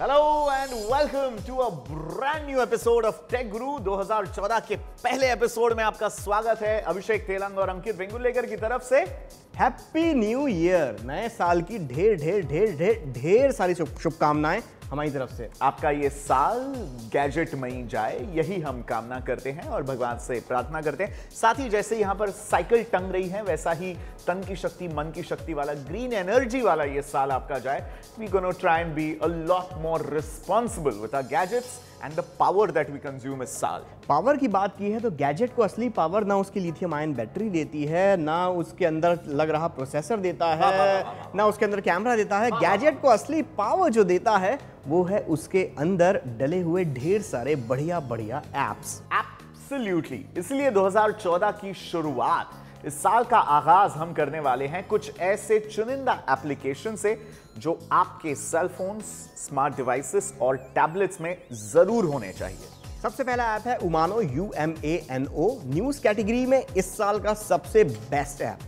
Hello and welcome to a brand new episode of Tech Guru. 2014 के पहले episode में आपका स्वागत है। अभिषेक तेलंग और अंकित वेंगुलेकर की तरफ से हैप्पी न्यू ईयर। नए साल की ढेर ढेर ढेर ढेर ढेर सारी शुभकामनाएं हमारी तरफ से। आपका ये साल गैजेटमयी जाए, यही हम कामना करते हैं और भगवान से प्रार्थना करते हैं। साथ ही जैसे यहाँ पर साइकिल टंग रही है, वैसा ही तन की शक्ति मन की शक्ति वाला ग्रीन एनर्जी वाला ये साल आपका जाए। We gonna try and be a lot more responsible with our gadgets and the power that we consume इस साल। पावर की बात की है तो गैजेट को असली पावर ना उसकी लिथियम आयन बैटरी देती है, ना उसके अंदर लग रहा प्रोसेसर देता है, ना उसके अंदर कैमरा देता है। गैजेट को असली पावर जो देता है वो है उसके अंदर डले हुए ढेर सारे बढ़िया बढ़िया एप्स। एब्सोल्युटली। इसलिए 2014 की शुरुआत, इस साल का आगाज हम करने वाले हैं कुछ ऐसे चुनिंदा एप्लीकेशन से जो आपके सेल फोन, स्मार्ट डिवाइसेस और टैबलेट्स में जरूर होने चाहिए। सबसे पहला ऐप है उमानो, UMANO। न्यूज कैटेगरी में इस साल का सबसे बेस्ट ऐप।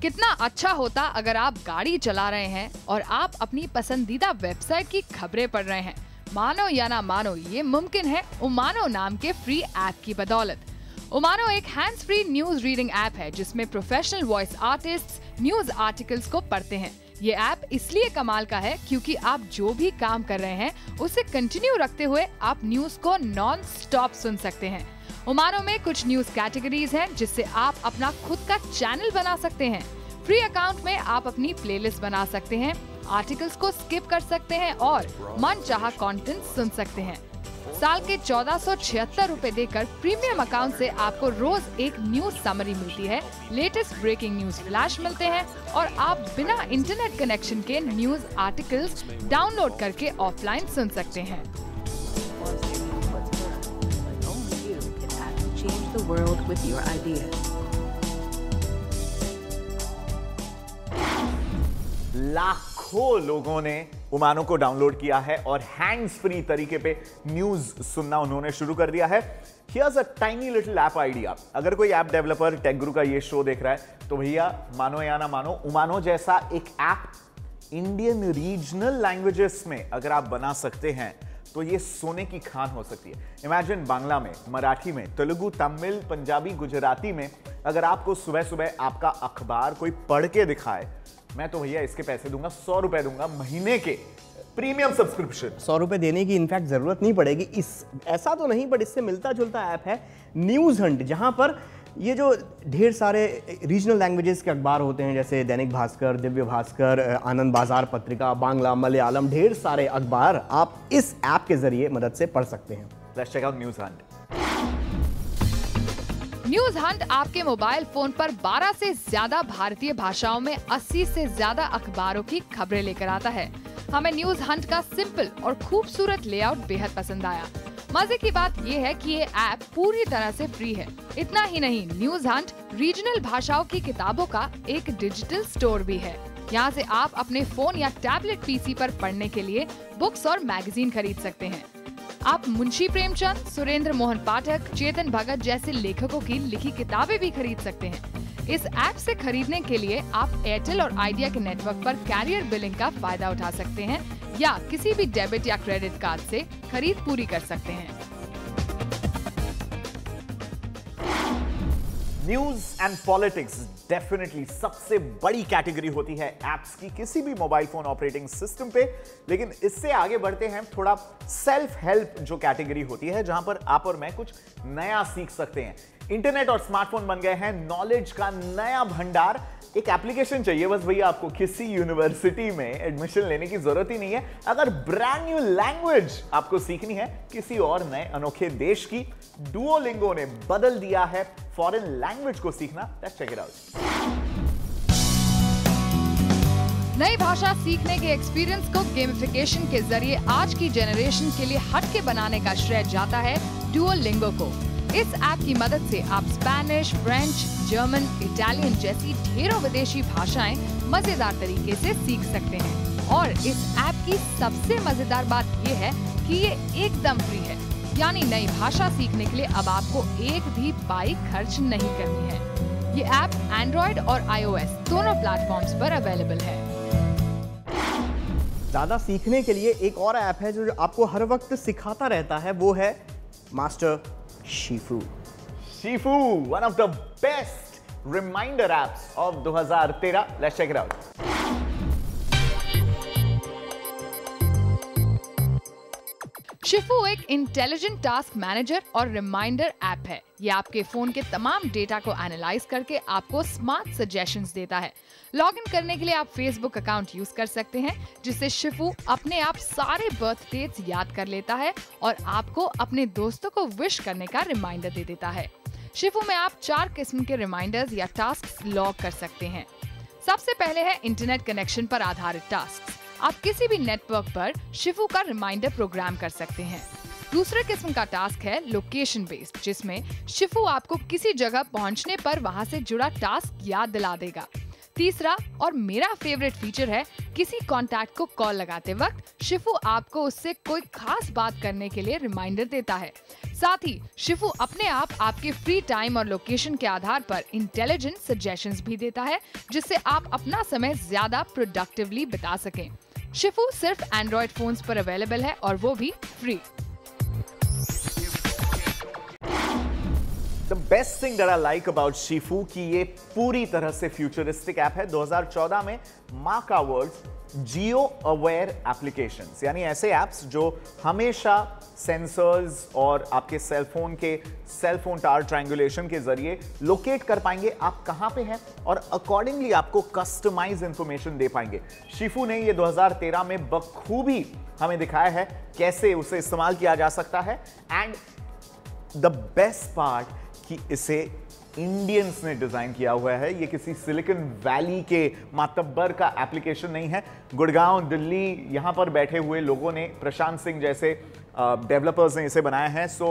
कितना अच्छा होता अगर आप गाड़ी चला रहे हैं और आप अपनी पसंदीदा वेबसाइट की खबरें पढ़ रहे हैं। मानो या ना मानो, ये मुमकिन है उमानो नाम के फ्री ऐप की बदौलत। उमानो एक hands free news reading app है जिसमें professional voice artists news articles को पढ़ते हैं। ये ऐप इसलिए कमाल का है क्योंकि आप जो भी काम कर रहे हैं उसे कंटिन्यू रखते हुए आप न्यूज को नॉन स्टॉप सुन सकते हैं। उमानो में कुछ न्यूज कैटेगरीज हैं जिससे आप अपना खुद का चैनल बना सकते हैं। फ्री अकाउंट में आप अपनी प्लेलिस्ट बना सकते हैं, आर्टिकल्स को स्किप कर सकते हैं और मनचाहा कंटेंट सुन सकते हैं। साल के 1476 रुपए देकर प्रीमियम अकाउंट से आपको रोज एक न्यूज समरी मिलती है, लेटेस्ट ब्रेकिंग न्यूज फ्लैश मिलते हैं और आप बिना इंटरनेट कनेक्शन के न्यूज आर्टिकल्स डाउनलोड करके ऑफलाइन सुन सकते हैं। Change the world with your ideas. लाखों लोगों ने उमानो को डाउनलोड किया है और हैंड्स फ्री तरीके पे न्यूज सुनना उन्होंने शुरू कर दिया है। Here's a tiny little app idea। अगर कोई ऐप डेवलपर टेक गुरु का ये शो देख रहा है तो भैया मानो या ना मानो, उमानो जैसा एक ऐप इंडियन रीजनल लैंग्वेजेस में अगर आप बना सकते हैं तो ये सोने की खान हो सकती है। इमेजिन बांग्ला में, मराठी में, तेलुगु, तमिल, पंजाबी, गुजराती में अगर आपको सुबह सुबह आपका अखबार कोई पढ़ के दिखाए, मैं तो भैया इसके पैसे दूंगा, 100 रुपए दूंगा महीने के प्रीमियम सब्सक्रिप्शन। 100 रुपए देने की इनफैक्ट जरूरत नहीं पड़ेगी। ऐसा तो नहीं, बट इससे मिलता जुलता ऐप है न्यूज हंट, जहां पर ये जो ढेर सारे रीजनल लैंग्वेजेस के अखबार होते हैं जैसे दैनिक भास्कर, दिव्य भास्कर, आनंद बाजार पत्रिका, बांग्ला, मलयालम, ढेर सारे अखबार आप इस ऐप के जरिए मदद से पढ़ सकते हैं। Let's check out News Hunt. News Hunt आपके मोबाइल फोन पर 12 से ज्यादा भारतीय भाषाओं में 80 से ज्यादा अखबारों की खबरें लेकर आता है। हमें न्यूज हंट का सिंपल और खूबसूरत लेआउट बेहद पसंद आया। मजे की बात यह है कि ये ऐप पूरी तरह से फ्री है। इतना ही नहीं, न्यूज हंट रीजनल भाषाओं की किताबों का एक डिजिटल स्टोर भी है। यहाँ से आप अपने फोन या टैबलेट पीसी पर पढ़ने के लिए बुक्स और मैगजीन खरीद सकते हैं। आप मुंशी प्रेमचंद, सुरेंद्र मोहन पाठक, चेतन भगत जैसे लेखकों की लिखी किताबें भी खरीद सकते हैं। इस ऐप से खरीदने के लिए आप एयरटेल और आइडिया के नेटवर्क पर कैरियर बिलिंग का फायदा उठा सकते हैं या किसी भी डेबिट या क्रेडिट कार्ड से खरीद पूरी कर सकते हैं। न्यूज एंड पॉलिटिक्स डेफिनेटली सबसे बड़ी कैटेगरी होती है एप्स की किसी भी मोबाइल फोन ऑपरेटिंग सिस्टम पे। लेकिन इससे आगे बढ़ते हैं थोड़ा सेल्फ हेल्प जो कैटेगरी होती है, जहां पर आप और मैं कुछ नया सीख सकते हैं। इंटरनेट और स्मार्टफोन बन गए हैं नॉलेज का नया भंडार। एक एप्लीकेशन चाहिए बस भैया आपको, किसी यूनिवर्सिटी में एडमिशन लेने की जरूरत ही नहीं है। अगर ब्रांड न्यू लैंग्वेज आपको सीखनी है किसी और नए अनोखे देश की, डुओलिंगो ने बदल दिया है फॉरेन लैंग्वेज को सीखना। Let's check it out. नई भाषा सीखने के एक्सपीरियंस को गेमिफिकेशन के जरिए आज की जनरेशन के लिए हटके बनाने का श्रेय जाता है डुओलिंगो को। इस ऐप की मदद से आप स्पेनिश, फ्रेंच, जर्मन, इटालियन जैसी ढेरों विदेशी भाषाएं मजेदार तरीके से सीख सकते हैं। और इस ऐप की सबसे मजेदार बात ये है कि ये एकदम फ्री है, यानी नई भाषा सीखने के लिए अब आपको एक भी पाई खर्च नहीं करनी है। ये ऐप एंड्रॉइड और iOS दोनों प्लेटफॉर्म्स पर अवेलेबल है। ज़्यादा सीखने के लिए एक और ऐप है जो आपको हर वक्त सिखाता रहता है, वो है master Shifu. Shifu, one of the best reminder apps of 2013. Let's check it out. Shifu एक इंटेलिजेंट टास्क मैनेजर और रिमाइंडर ऐप है। ये आपके फोन के तमाम डेटा को एनालाइज करके आपको स्मार्ट सजेशंस देता है। लॉगिन करने के लिए आप फेसबुक अकाउंट यूज कर सकते हैं, जिससे शिफू अपने आप सारे बर्थ डेट्स याद कर लेता है और आपको अपने दोस्तों को विश करने का रिमाइंडर दे देता है। शिफू में आप 4 किस्म के रिमाइंडर्स या टास्क लॉग कर सकते हैं। सबसे पहले है इंटरनेट कनेक्शन पर आधारित टास्क। आप किसी भी नेटवर्क पर शिफू का रिमाइंडर प्रोग्राम कर सकते हैं। दूसरे किस्म का टास्क है लोकेशन बेस्ड, जिसमें शिफू आपको किसी जगह पहुंचने पर वहां से जुड़ा टास्क याद दिला देगा। तीसरा और मेरा फेवरेट फीचर है, किसी कॉन्टैक्ट को कॉल लगाते वक्त शिफू आपको उससे कोई खास बात करने के लिए रिमाइंडर देता है। साथ ही शिफू अपने आप आपके फ्री टाइम और लोकेशन के आधार पर इंटेलिजेंट सजेशंस भी देता है, जिससे आप अपना समय ज्यादा प्रोडक्टिवली बिता सकें। शिफू सिर्फ एंड्रॉइड फोन्स पर अवेलेबल है और वो भी free. The best thing that I like about Shifu कि ये पूरी तरह से फ्यूचरिस्टिक ऐप है। 2014 में मार्क अवार्ड्स जियो अवेयर एप्लीकेशंस, यानी ऐसे ऐप्स जो हमेशा सेंसर्स और आपके सेलफोन के सेलफोन टावर ट्रायंगुलेशन के जरिए लोकेट कर पाएंगे आप कहां पे हैं और अकॉर्डिंगली आपको कस्टमाइज इंफॉर्मेशन दे पाएंगे। शिफू ने ये 2013 में बखूबी हमें दिखाया है कैसे उसे इस्तेमाल किया जा सकता है। एंड द बेस्ट पार्ट कि इसे इंडियंस ने डिजाइन किया हुआ है। ये किसी सिलिकॉन वैली के मातब्बर का एप्लीकेशन नहीं है। गुड़गांव, दिल्ली, यहां पर बैठे हुए लोगों ने, प्रशांत सिंह जैसे डेवलपर्स ने इसे बनाया है। सो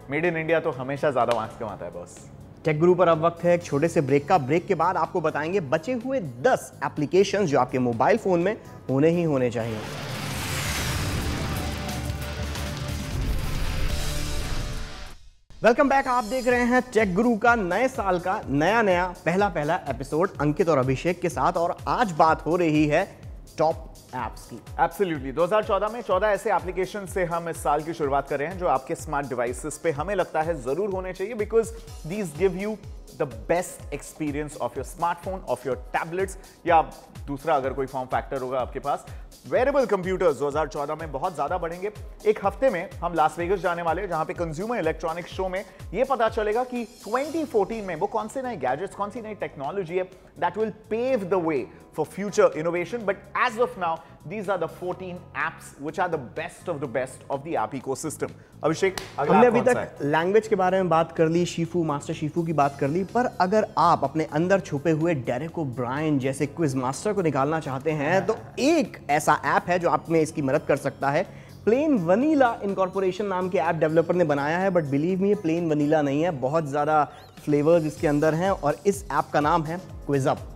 मेड इन इंडिया तो हमेशा ज्यादा मार्क्स कमाता है बॉस। टेक गुरु पर अब वक्त है एक छोटे से ब्रेक का। ब्रेक के बाद आपको बताएंगे बचे हुए 10 एप्लीकेशंस जो आपके मोबाइल फोन में होने ही होने चाहिए। Welcome back. आप देख रहे हैं टेक गुरु का नए साल का नया पहला एपिसोड अंकित और अभिषेक के साथ, और आज बात हो रही है टॉप एप्स की। एब्सोल्युटली 2014 में 14 ऐसे एप्लीकेशन से हम इस साल की शुरुआत कर रहे हैं जो आपके स्मार्ट डिवाइसेस पे हमें लगता है जरूर होने चाहिए, because these give you the best experience of your smartphone, of your tablets, या दूसरा अगर कोई फॉर्म फैक्टर होगा आपके पास, वेरेबल कंप्यूटर्स 2014 में बहुत ज्यादा बढ़ेंगे। एक हफ्ते में हम लास वेगस जाने वाले हैं, जहां पे कंज्यूमर इलेक्ट्रॉनिक्स शो में यह पता चलेगा कि 2014 में वो कौन से नए गैजेट्स, कौन सी नई टेक्नोलॉजी है that will pave the way for future innovation. But as of now, these are the 14 apps which are the best of the app ecosystem. अभिषेक, हमने अभी तक लैंग्वेज के बारे में बात कर ली, शिफू, मास्टर शिफू की बात कर ली, पर अगर आप अपने अंदर छुपे हुए डेरेक ओब्रायन जैसे क्विज मास्टर को निकालना चाहते हैं तो एक ऐसा ऐप है जो आप में इसकी मदद कर सकता है। प्लेन वनीला इनकॉर्पोरेशन नाम के ऐप डेवलपर ने बनाया है, बट बिलीव मी ये प्लेन वनीला नहीं है, बहुत ज़्यादा फ्लेवर्स इसके अंदर हैं, और इस ऐप का नाम है क्विजअप।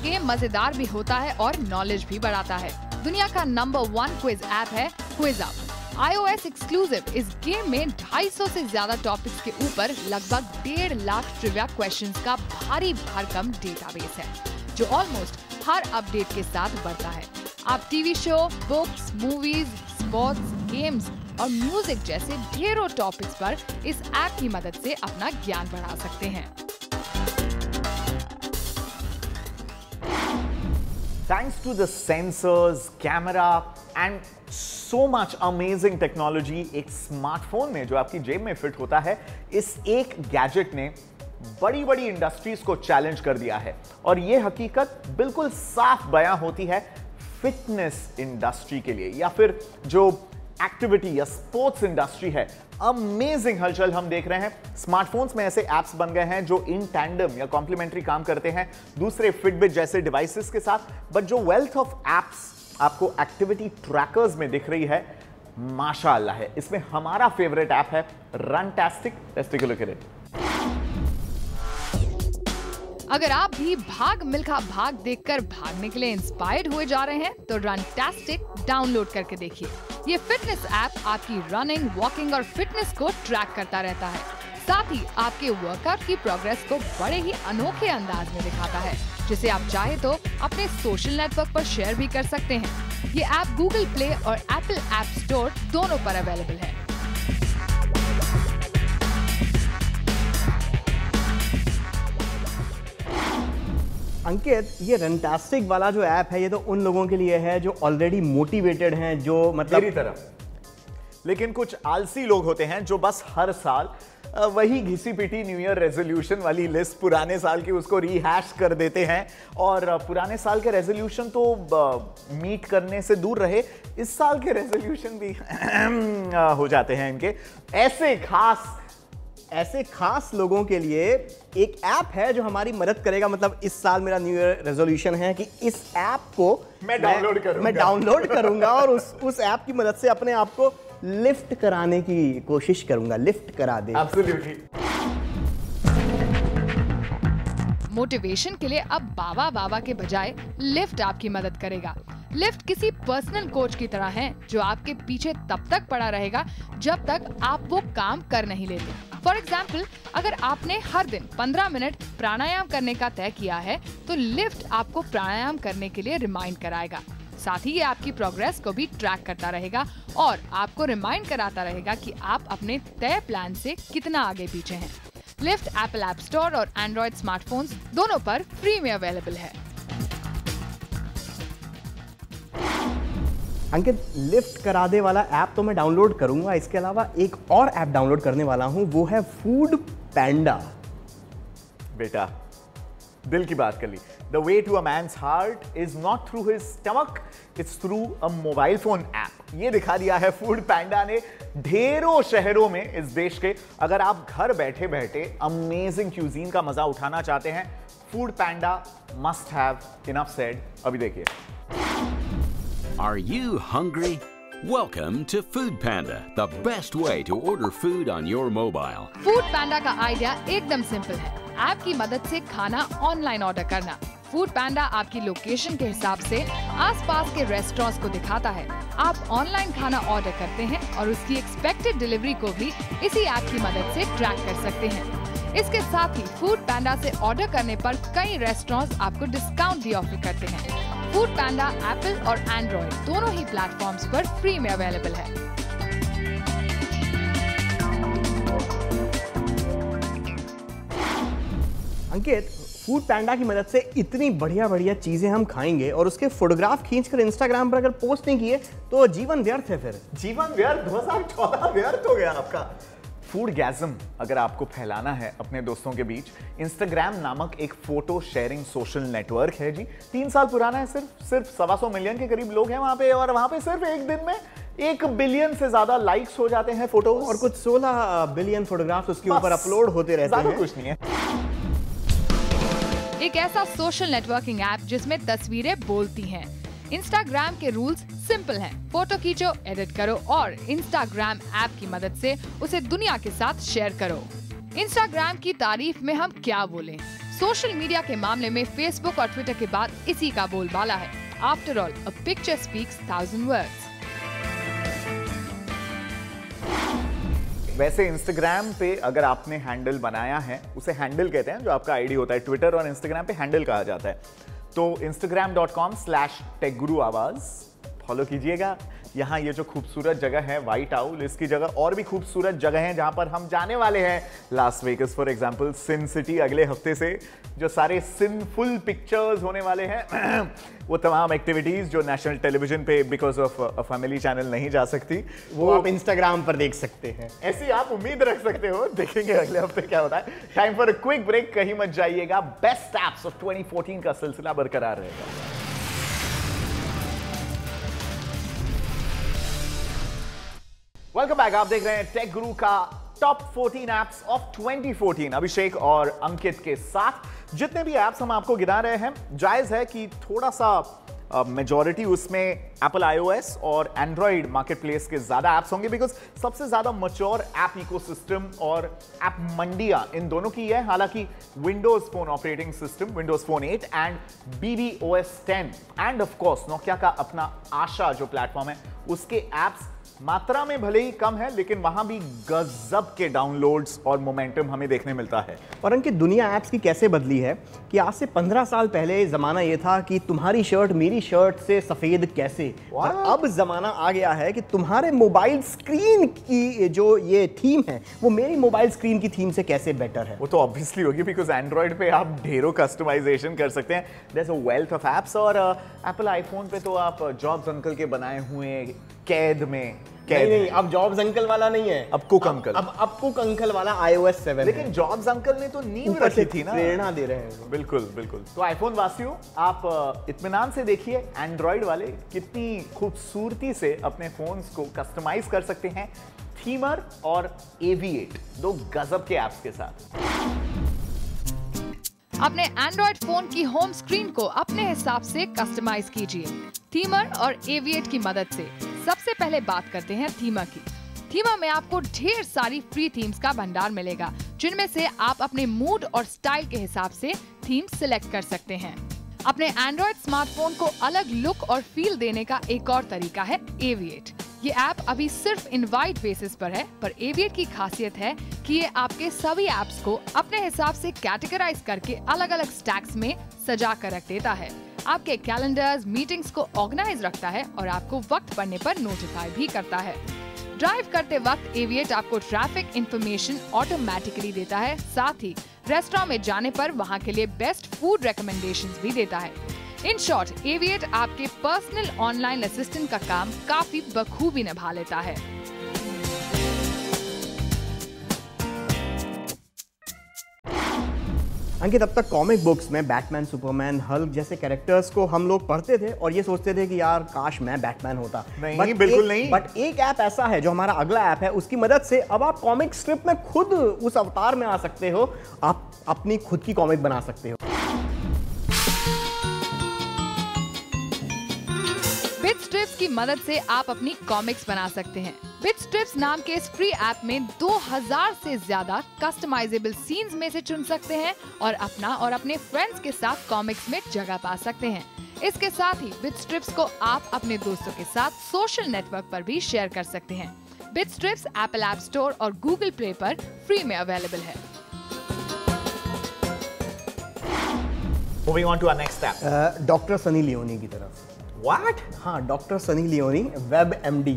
गेम मजेदार भी होता है और नॉलेज भी बढ़ाता है। दुनिया का नंबर 1 क्विज ऐप है क्विजअप। iOS एक्सक्लूसिव इस गेम में 250 से ज्यादा टॉपिक्स के ऊपर लगभग 1.5 लाख ट्रिविया क्वेश्चंस का भारी भरकम डेटाबेस है, जो ऑलमोस्ट हर अपडेट के साथ बढ़ता है। आप TV show, books, movies, sports, games और म्यूजिक जैसे ढेरों टॉपिक्स पर इस ऐप की मदद से अपना ज्ञान बढ़ा सकते हैं। Thanks to the sensors, camera and so much amazing technology, एक स्मार्टफोन में जो आपकी जेब में फिट होता है, इस एक गैजेट ने बड़ी बड़ी इंडस्ट्रीज को चैलेंज कर दिया है। और ये हकीकत बिल्कुल साफ बयां होती है फिटनेस इंडस्ट्री के लिए, या फिर जो एक्टिविटी या स्पोर्ट्स इंडस्ट्री है। अमेजिंग हलचल हम देख रहे हैं। स्मार्टफोन्स में ऐसे एप्स बन गए हैं जो इन टैंडम या कॉम्प्लीमेंट्री काम करते हैं दूसरे फिटबिट जैसे डिवाइसेस के साथ। बट जो वेल्थ ऑफ एप्स आपको एक्टिविटी ट्रैकर्स में दिख रही है, माशाअल्लाह है। इसमें हमारा फेवरेट ऐप है Runtastic. Let's take a look at it. अगर आप भी भाग मिल्खा भाग देखकर भागने के लिए इंस्पायर्ड हुए जा रहे हैं तो रनटास्टिक डाउनलोड करके देखिए। ये फिटनेस ऐप आपकी रनिंग, वॉकिंग और फिटनेस को ट्रैक करता रहता है। साथ ही आपके वर्कआउट की प्रोग्रेस को बड़े ही अनोखे अंदाज में दिखाता है, जिसे आप चाहे तो अपने सोशल नेटवर्क पर शेयर भी कर सकते हैं। ये ऐप गूगल प्ले और एप्पल ऐप स्टोर दोनों पर अवेलेबल है। अंकित, ये रनटास्टिक वाला जो ऐप है ये तो उन लोगों के लिए है जो ऑलरेडी मोटिवेटेड हैं, जो मतलब मेरी तरह। लेकिन कुछ आलसी लोग होते हैं जो बस हर साल वही घिसी पिटी न्यू ईयर रेजोल्यूशन वाली लिस्ट पुराने साल की उसको रीहैश कर देते हैं और पुराने साल के रेजोल्यूशन तो मीट करने से दूर रहे, इस साल के रेजोल्यूशन भी हो जाते हैं इनके। ऐसे खास लोगों के लिए एक ऐप है जो हमारी मदद करेगा। मतलब इस साल मेरा न्यू ईयर रेजोल्यूशन है कि इस ऐप को मैं डाउनलोड करूंगा और उस ऐप की मदद से अपने आप को लिफ्ट कराने की कोशिश करूंगा। लिफ्ट करा दे। एब्सोल्युटली। मोटिवेशन के लिए अब बाबा के बजाय लिफ्ट आपकी मदद करेगा। लिफ्ट किसी पर्सनल कोच की तरह है जो आपके पीछे तब तक पड़ा रहेगा जब तक आप वो काम कर नहीं लेते। फॉर एग्जाम्पल, अगर आपने हर दिन 15 मिनट प्राणायाम करने का तय किया है तो लिफ्ट आपको प्राणायाम करने के लिए रिमाइंड कराएगा। साथ ही ये आपकी प्रोग्रेस को भी ट्रैक करता रहेगा और आपको रिमाइंड कराता रहेगा कि आप अपने तय प्लान से कितना आगे पीछे हैं। लिफ्ट एप्पल ऐप स्टोर और एंड्रॉइड स्मार्टफोन्स दोनों पर फ्री में अवेलेबल है। अंकित, लिफ्ट करा दे वाला ऐप तो मैं डाउनलोड करूंगा। इसके अलावा एक और ऐप डाउनलोड करने वाला हूं, वो है फूड पैंडा। बेटा, दिल की बात कर ली। The way to a man's heart is not through his stomach, it's through a mobile phone app. ये दिखा दिया है फूड पैंडा ने ढेरों शहरों में इस देश के। अगर आप घर बैठे बैठे अमेजिंग क्यूजीन का मजा उठाना चाहते हैं, food panda must have. Enough said. अभी देखिए। Are you hungry? Welcome to Food Panda, the best way to order food on your mobile. Foodpanda idea आइडिया एकदम सिंपल है। ऐप की मदद से खाना ऑनलाइन ऑर्डर करना। फूड पैंडा आपकी लोकेशन के हिसाब से आसपास के रेस्टोरेंट्स को दिखाता है। आप ऑनलाइन खाना ऑर्डर करते हैं और उसकी एक्सपेक्टेड डिलीवरी को भी इसी ऐप की मदद से ट्रैक कर सकते हैं। इसके साथ ही फूड पैंडा से ऑर्डर करने पर कई रेस्टोरेंट्स आपको डिस्काउंट भी ऑफर करते हैं। फूड पैंडा एप्पल और एंड्रॉइड दोनों ही प्लेटफॉर्म्स पर फ्री में अवेलेबल है। अंकित, फूड पैंडा की मदद से इतनी बढ़िया चीजें हम खाएंगे और उसके फोटोग्राफ खींचकर इंस्टाग्राम पर अगर पोस्ट नहीं किए तो जीवन व्यर्थ है। फिर जीवन व्यर्थ, 2014 व्यर्थ हो गया आपका। फूड गैज़म अगर आपको फैलाना है अपने दोस्तों के बीच, इंस्टाग्राम नामक एक फोटो शेयरिंग सोशल नेटवर्क है जी। 3 साल पुराना है। सिर्फ 125 मिलियन के करीब लोग हैं वहां पे और वहां पे सिर्फ एक दिन में 1 बिलियन से ज्यादा लाइक्स हो जाते हैं फोटो और कुछ 16 बिलियन फोटोग्राफ्स उसके ऊपर अपलोड होते रहते हैं। कुछ नहीं है। एक ऐसा सोशल नेटवर्किंग ऐप जिसमें तस्वीरें बोलती हैं। इंस्टाग्राम के रूल्स सिंपल हैं। फोटो खींचो, एडिट करो और इंस्टाग्राम ऐप की मदद से उसे दुनिया के साथ शेयर करो। इंस्टाग्राम की तारीफ में हम क्या बोलें? सोशल मीडिया के मामले में फेसबुक और ट्विटर के बाद इसी का बोलबाला है। After all, a picture speaks 1000 words. वैसे इंस्टाग्राम पे अगर आपने हैंडल बनाया है, उसे हैंडल कहते हैं जो आपका आईडी होता है। ट्विटर और इंस्टाग्राम पे हैंडल कहा जाता है। तो instagram.com/techguru आवाज फॉलो कीजिएगा। यहाँ ये जो खूबसूरत जगह है व्हाइट आउल, इसकी जगह और भी खूबसूरत जगह हैं जहां पर हम जाने वाले हैं। Las Vegas for example, sin city अगले हफ्ते से जो सारे सिनफुल पिक्चर्स होने वाले हैं वो तमाम एक्टिविटीज जो नेशनल टेलीविजन पे because of a family channel नहीं जा सकती, वो आप इंस्टाग्राम पर देख सकते हैं। ऐसी आप उम्मीद रख सकते हो। देखेंगे अगले हफ्ते क्या होता है। Time for a quick break, कहीं मत जाइएगा। बेस्ट एप्स ऑफ 2014 का सिलसिला बरकरार रहेगा। Welcome back. आप देख रहे हैं टेक गुरु का टॉप 14 एप्स ऑफ 2014 अभिषेक और अंकित के साथ। जितने भी एप्स हम आपको गिना रहे हैं, जायज है कि थोड़ा सा मेजॉरिटी उसमें एप्पल iOS और एंड्रॉइड मार्केटप्लेस के ज्यादा एप्स होंगे, बिकॉज सबसे ज्यादा मैच्योर ऐप इकोसिस्टम और ऐप मंडिया इन दोनों की है। हालांकि Windows phone operating system, Windows phone 8 and BBOS 10 end of course Nokia का अपना आशा जो प्लेटफॉर्म है, उसके एप्स मात्रा में भले ही कम है, लेकिन वहां भी गजब के डाउनलोड्स और मोमेंटम हमें देखने मिलता है। और अंकित, दुनिया ऐप्स की कैसे बदली है कि आज से 15 साल पहले जमाना ये था कि तुम्हारी शर्ट मेरी शर्ट से सफेद कैसे, और अब जमाना आ गया है कि तुम्हारे मोबाइल स्क्रीन की जो ये थीम है वो मेरी मोबाइल स्क्रीन की थीम से कैसे बेटर है। वो तो ऑब्वियसली होगी, बिकॉज एंड्रॉइड पे आप ढेरों कस्टमाइजेशन कर सकते हैं। There is a wealth of apps, और एप्पल आईफोन पे तो आप जॉब्स अंकल के बनाए हुए कैद में नहीं, अब जॉब्स अंकल वाला नहीं है, अब कुक अंकल, अब कुक अंकल वाला iOS 7 लेकिन जॉब्स अंकल ने तो नींव रखी थी ना, प्रेरणा दे रहे हैं। बिल्कुल बिल्कुल। तो आईफोन वासियों, आप इत्मीनान से देखिए एंड्रॉइड वाले कितनी खूबसूरती से अपने फोन्स को कस्टमाइज कर सकते हैं थीमर और एविएट, दो गजब के एप्स के साथ। अपने एंड्रॉइड फोन की होम स्क्रीन को अपने हिसाब से कस्टमाइज कीजिए थीमर और एविएट की मदद से। सबसे पहले बात करते हैं थीमर की। थीमर में आपको ढेर सारी फ्री थीम्स का भंडार मिलेगा, जिनमें से आप अपने मूड और स्टाइल के हिसाब से थीम सिलेक्ट कर सकते हैं। अपने एंड्रॉइड स्मार्टफोन को अलग लुक और फील देने का एक और तरीका है एविएट। ये ऐप अभी सिर्फ इनवाइट बेसिस पर है, पर एविएट की खासियत है कि ये आपके सभी ऐप्स को अपने हिसाब से कैटेगराइज करके अलग अलग स्टैक्स में सजा कर रख देता है। आपके कैलेंडर्स, मीटिंग्स को ऑर्गेनाइज रखता है और आपको वक्त पड़ने पर नोटिफाई भी करता है। ड्राइव करते वक्त एविएट आपको ट्रैफिक इंफॉर्मेशन ऑटोमेटिकली देता है, साथ ही रेस्टोरेंट में जाने पर वहां के लिए बेस्ट फूड रिकमेंडेशंस भी देता है। इन शॉर्ट, एविएट आपके पर्सनल ऑनलाइन असिस्टेंट का काम काफी बखूबी निभा लेता है। अंकित, अब तक कॉमिक बुक्स में बैटमैन, सुपरमैन, हल्क जैसे कैरेक्टर्स को हम लोग पढ़ते थे और ये सोचते थे कि यार काश मैं बैटमैन होता। नहीं, बिल्कुल नहीं। बट एक ऐप ऐसा है जो हमारा अगला ऐप है, उसकी मदद से अब आप कॉमिक स्ट्रिप में खुद उस अवतार में आ सकते हो, आप अपनी खुद की कॉमिक बना सकते हो। बिटस्ट्रिप्स की मदद से आप अपनी कॉमिक्स बना सकते हैं। बिटस्ट्रिप्स नाम के इस फ्री ऐप में 2000 से ज्यादा कस्टमाइजेबल सीन्स में से चुन सकते हैं और अपना और अपने फ्रेंड्स के साथ कॉमिक्स में जगह पा सकते हैं। इसके साथ ही बिटस्ट्रिप्स को आप अपने दोस्तों के साथ सोशल नेटवर्क पर भी शेयर कर सकते हैं। बिटस्ट्रिप्स एप्पल ऐप स्टोर और गूगल प्ले पर फ्री में अवेलेबल है। Moving on to our next step. Doctor Sunny Leone की तरफ। What? हाँ, डॉक्टर सनी लियोनी WebMD।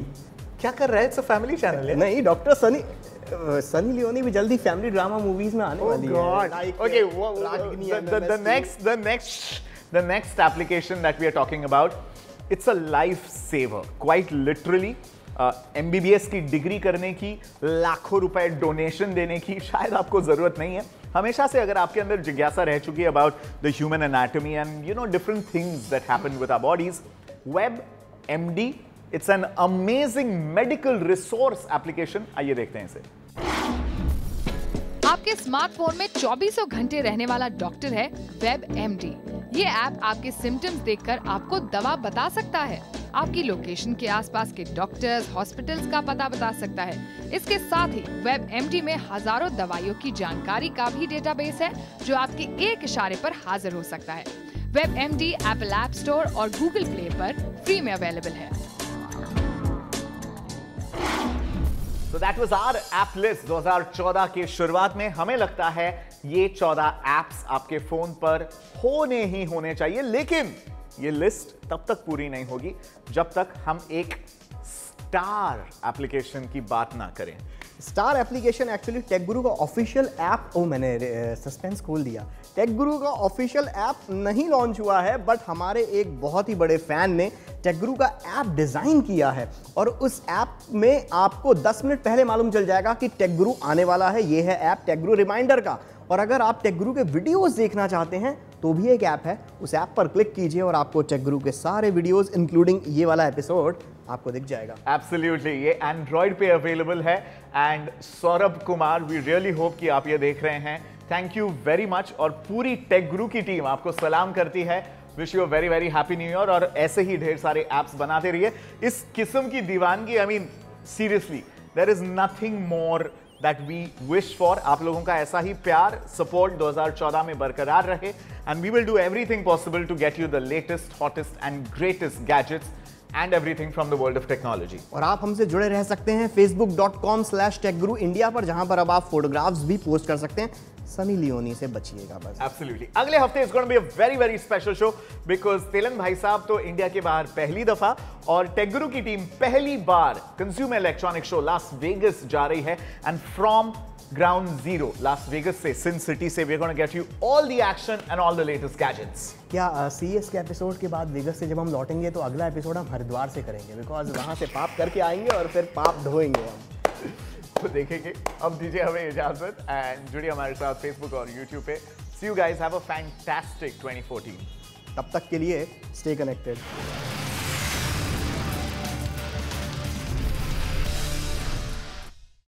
क्या कर रहा है? It's a family channel है। नहीं, डॉक्टर सनी लियोनी भी जल्दी फैमिली ड्रामा मूवीज में आने वाली है। Okay, the next application that we are talking about, it's a lifesaver, quite literally. MBBS की डिग्री करने की, लाखों रुपए डोनेशन देने की शायद आपको जरूरत नहीं है। हमेशा से अगर आपके अंदर जिज्ञासा रह चुकी है about the human anatomy and different things that happen with our bodies, WebMD, it's an amazing medical resource application. आइए देखते हैं इसे। आपके स्मार्टफोन में 24 घंटे रहने वाला डॉक्टर है WebMD। ये ऐप आपके सिम्टम्स देखकर आपको दवा बता सकता है, आपकी लोकेशन के आसपास के डॉक्टर्स, हॉस्पिटल्स का पता बता सकता है। इसके साथ ही WebMD में हजारों दवाइयों की जानकारी का भी डेटाबेस है, जो आपके एक इशारे पर हाजिर हो सकता है। WebMD एप्पल ऐप स्टोर और गूगल प्ले पर फ्री में अवेलेबल है। So that was our app list 2014 की शुरुआत में। हमें लगता है ये 14 एप्स आपके फोन पर होने ही होने चाहिए, लेकिन ये लिस्ट तब तक पूरी नहीं होगी जब तक हम एक स्टार एप्लीकेशन की बात ना करें। स्टार एप्लीकेशन एक्चुअली टेक गुरु का ऑफिशियल ऐप, मैंने सस्पेंस खोल दिया। टेक गुरु का ऑफिशियल ऐप नहीं लॉन्च हुआ है, बट हमारे एक बहुत ही बड़े फैन ने टेक गुरु का ऐप डिजाइन किया है और उस ऐप में आपको 10 मिनट पहले मालूम चल जाएगा कि टेक गुरु आने वाला है। ये है ऐप टेक गुरु रिमाइंडर का। और अगर आप टेक गुरु के वीडियोस देखना चाहते हैं तो भी एक ऐप है, उस ऐप पर क्लिक कीजिए और आपको टेक गुरु के सारे वीडियोस इंक्लूडिंग ये वाला एपिसोड आपको दिख जाएगा। एब्सोल्युटली, ये एंड्रॉइड पे अवेलेबल है। And Saurabh Kumar, we really hope कि आप ये देख रहे हैं। Thank you very much. और पूरी टेक गुरु की टीम आपको सलाम करती है wish you a very very happy new year और ऐसे ही ढेर सारे एप्स बनाते रहिए। इस किस्म की दीवानगी, I mean seriously there is nothing more that we wish for. आप लोगों का ऐसा ही प्यार, सपोर्ट 2014 में बरकरार रहे and we will do everything possible to get you the latest, hottest and greatest gadgets and everything from the world of technology. और आप हमसे जुड़े रह सकते हैं facebook.com/techguruindia पर, जहां पर अब आप फोटोग्राफ्स भी पोस्ट कर सकते हैं। सनी लियोनी से बचिएगा बस। Absolutely. अगले हफ्ते it's going to be a very very special show because तेलन भाई साहब तो इंडिया के बाहर पहली दफा और टेक गुरु की टीम पहली बार consumer electronic show Las Vegas जा रही है and from ground zero Las Vegas से, सिन सिटी से, we are gonna get you all the action and all the latest gadgets. क्या सीएस के एपिसोड के बाद वेगस से जब हम लौटेंगे तो अगला एपिसोड हम हरिद्वार से करेंगे, बिकॉज वहां से पाप करके आएंगे और फिर पाप धोएंगे हम। तो देखेंगे। अब दीजिए हमें इजाजत एंड जुड़िए हमारे साथ फेसबुक और यूट्यूब पे। See you guys, have a fantastic 2014। तब तक के लिए स्टे कनेक्टेड।